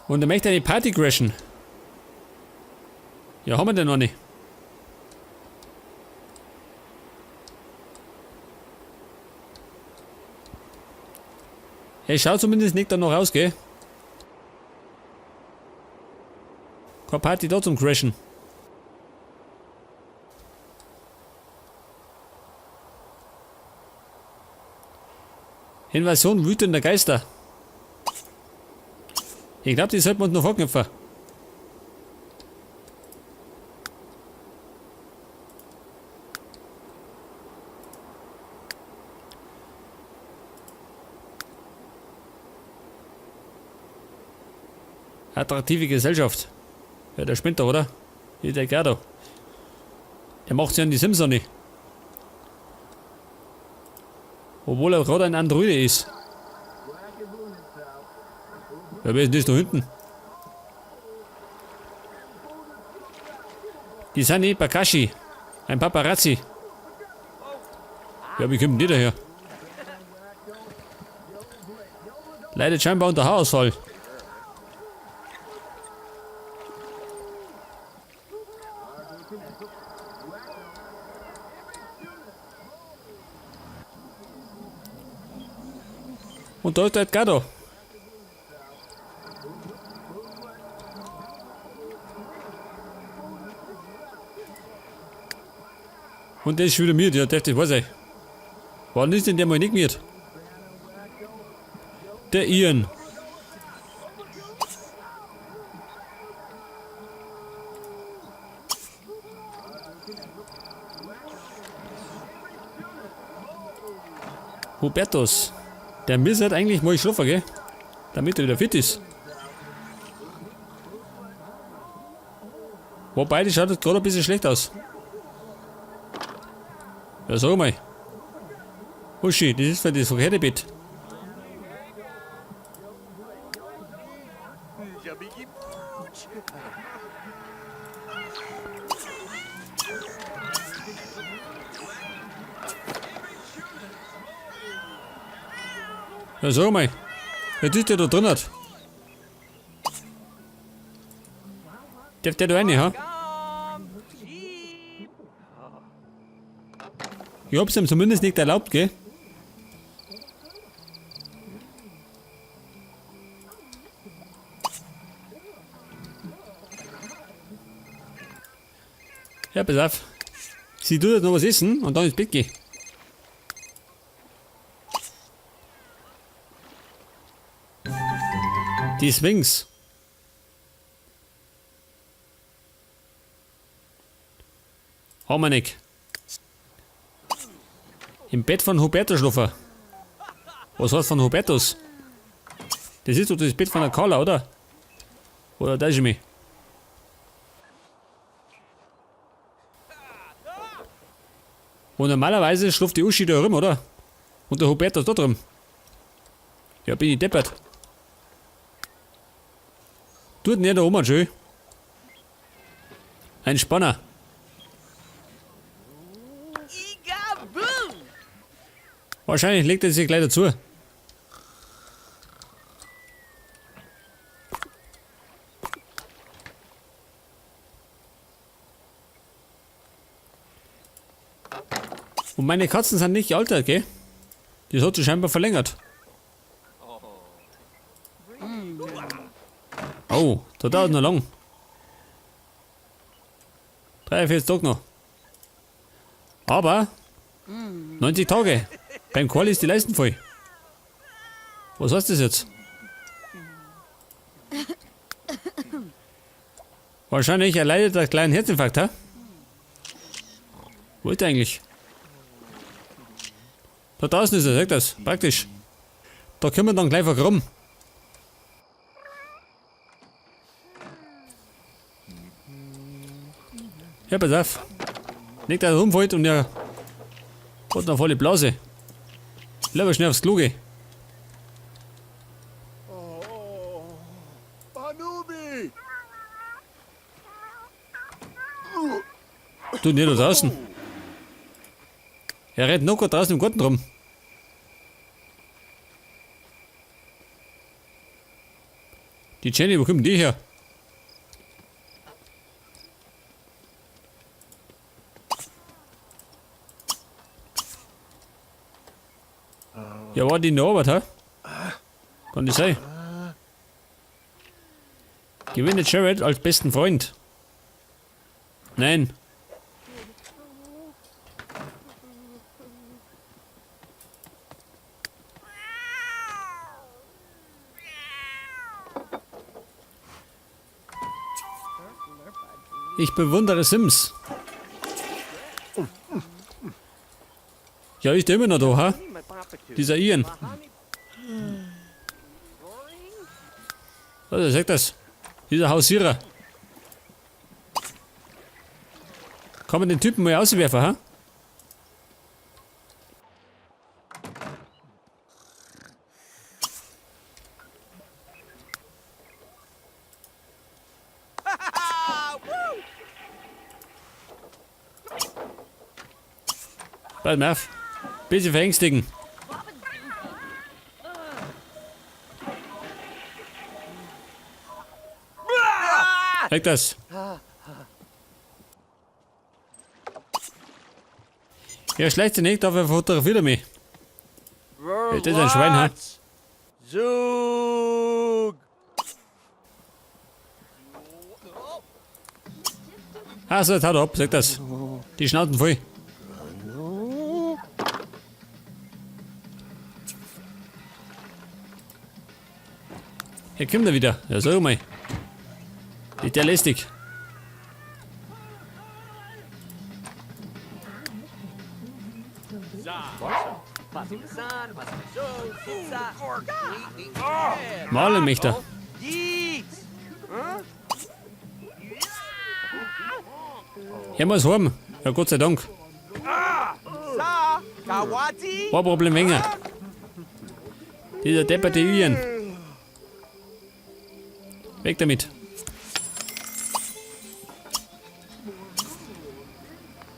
Und er möchte eine Party crashen. Ja, haben wir denn noch nicht. Er schaut zumindest nicht danach aus, gell? Keine Party da zum Crashen. Invasion wütender Geister. Ich glaube, die sollten wir uns noch vorknüpfen. Attraktive Gesellschaft. Ja, der spinnt doch, oder? Wie der Gerdo. Der macht ja an die Sims nicht. Obwohl er gerade ein Androide ist. Ja, wer ist denn das da hinten? Die sind nicht Bakashi. Ein Paparazzi. Ja, wie kommt denn die daher? Leidet scheinbar unter Haarausfall. Und da ist der Edgardo. Und der ist schon wieder mit, ja, das weiß ich. Wann ist denn der mal nicht mit? Der Ian. Hubertus. Der müsste halt eigentlich mal schlafen, gell? Damit er wieder fit ist. Wobei, das schaut jetzt gerade ein bisschen schlecht aus. Ja, sag mal. Uschi, das ist für das verkehrte Bett. Ja, sag mal. Was ist der da drin? Darf der da rein, ha? Ich hab's ihm zumindest nicht erlaubt, gell? Ja, pass auf. Sie tut jetzt noch was essen und dann ins Bett gehen. Die Sphinx. Haben wir nicht. Im Bett von Hubertus schlafen. Was heißt von Hubertus? Das ist doch das Bett von der Carla, oder? Oder da ist mich. Und normalerweise schläft die Uschi da rum, oder? Und der Hubertus da drum. Ja, bin ich deppert. Tut nicht der Oma schön. Ein Spanner. Wahrscheinlich legt er sich gleich dazu. Und meine Katzen sind nicht gealtert, gell? Das hat sich scheinbar verlängert. Oh, da dauert noch lang. 43 Tage noch. Aber 90 Tage. Beim Quali ist die Leisten voll. Was heißt das jetzt? Wahrscheinlich erleidet er einen kleinen Herzinfarkt, ha? Wo ist er eigentlich? Da draußen ist er, sagt das. Praktisch. Da können wir dann gleich vergraben. Ja, pass auf. Nicht, dass er rumfällt und er hat eine volle Blase. Lieber schnell aufs Klo gehen. Du, nicht da draußen. Er rennt noch draußen im Garten rum. Die Jenny, wo kommt die her? Ja, war die in der Arbeit, hä? Kann das sein? Gewinnt Jared als besten Freund? Nein. Ich bewundere Sims. Ja, ist der immer noch da, ha? Dieser Ian. Also, sagt das. Dieser Hausierer. Kann man den Typen mal auswerfen, ha? Pass mal auf. Bisschen verängstigen. Weg das. Ja, schleicht sich nicht, aber fotografiert er mich. Das ist ein Schwein, ha? Zug! Ah, so, jetzt haut er ab, sag das. Die Schnauzen voll. Hier kommt er wieder. Ja, sag mal. Ist der lästig? Malen mich da. Er muss heim. Ja, Gott sei Dank. War Problem weniger. Dieser depperte Ian. Weg damit.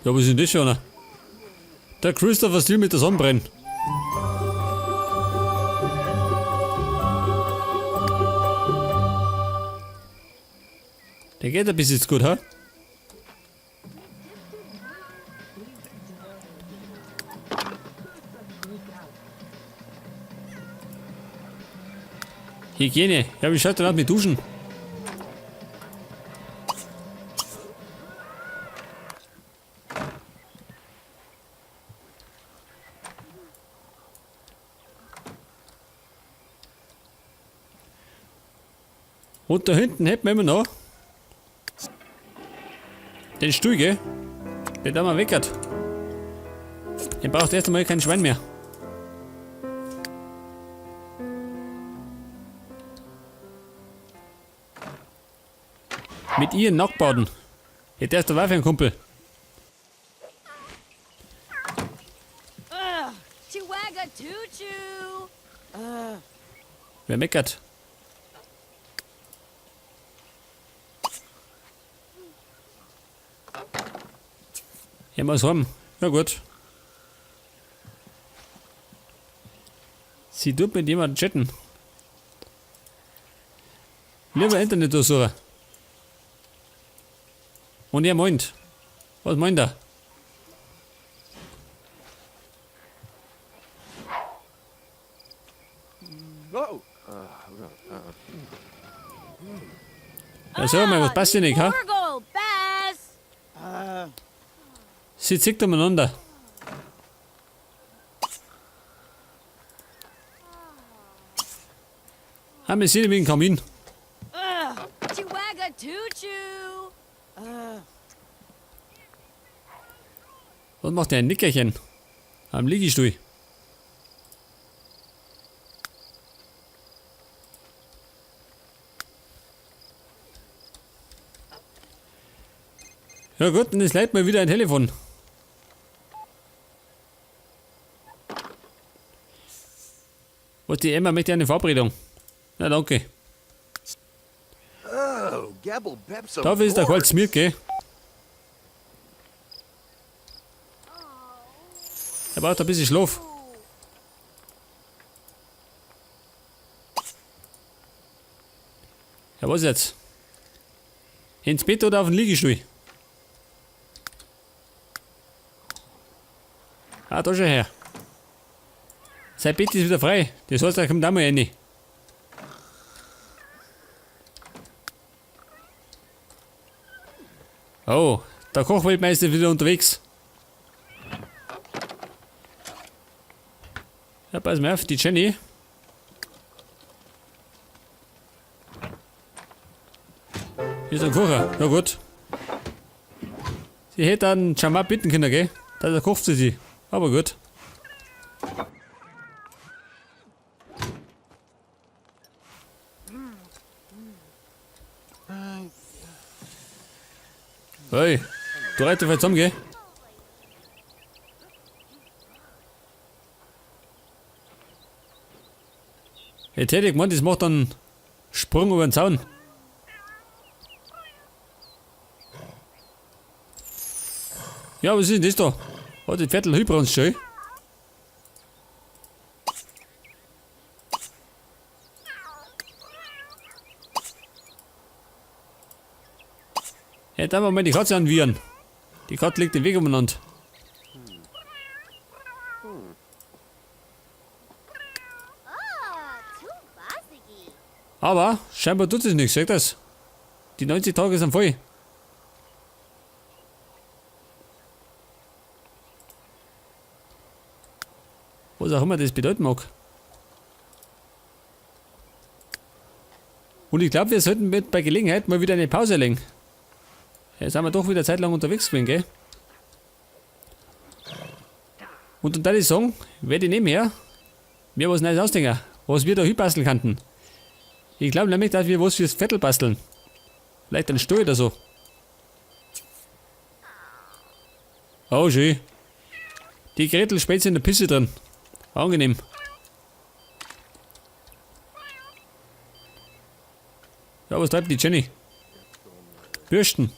Ja, was ist denn das schon? Der Christopher Steele mit der Sonnenbrenne. Der geht ein bisschen gut, ha? Hygiene. Ja, wie schaut der aus mit Duschen? Und da hinten hätten wir immer noch den Stuhl, gell? Der da mal weckert. Der braucht erst einmal kein Schwein mehr. Mit ihr Nacktbaden. Ja, der ist der Waffe, ein Kumpel. Chihuahua Choo-Choo. Wer meckert? Ja, muss haben. Ja gut. Sie tut mit jemandem chatten. Lieber Internetdurchsucher. Und er meint. Was meint er? Oh. Ja, sag mal, was passt dir nicht, ha? Orgel, Bass. Sie zickt umeinander. Ah, wir sehen ihn wegen Kamin. Chihuahua Choo-Choo. Was macht der ein Nickerchen? Am Liegestuhl. Ja gut, dann ist leider mal wieder ein Telefon. Was die Emma möchte eine Verabredung. Na danke. Oh, Gabble Bep's Dafür ist der Holz Milch, gell? Er braucht ein bisschen Schlaf. Ja, was jetzt? Ins Bett oder auf den Liegestuhl? Ah, da schon her. Sein Bett ist wieder frei. Das heißt, er kommt auch mal rein. Oh, der Kochweltmeister ist wieder unterwegs. Ja, pass mal auf, die Jenny. Hier ist ein Kocher, ja gut. Sie hätte einen Jamal bitten können, gell? Da kocht sie. Aber gut. Hey, du reitest jetzt zusammen, gell? Jetzt hätte ich gemeint, das macht dann Sprung über den Zaun. Ja, was ist denn das da? Hat die Viertel über uns schon? Ja, dann mal die Katze anwieren. Die Katze liegt den Weg umeinander. Aber scheinbar tut es nichts, sagt das. Die 90 Tage sind voll. Was auch immer das bedeuten mag. Und ich glaube, wir sollten bei Gelegenheit mal wieder eine Pause legen. Jetzt sind wir doch wieder zeitlang unterwegs gewesen, gell? Und dann würde ich sagen, werde ich nebenher mir was Neues ausdenken, was wir da hinbasteln könnten. Ich glaube nämlich, dass wir was fürs Viertel basteln. Vielleicht ein Stuhl oder so. Oh, schön. Die Gretel spät in der Pisse drin. Angenehm. Ja, was treibt die Jenny? Bürsten.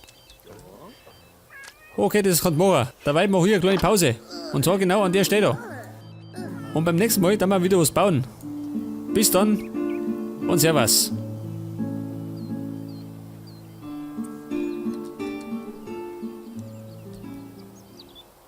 Okay, das kann machen. Dabei mache ich eine kleine Pause. Und zwar genau an der Stelle da. Und beim nächsten Mal dann mal wieder was bauen. Bis dann und Servus.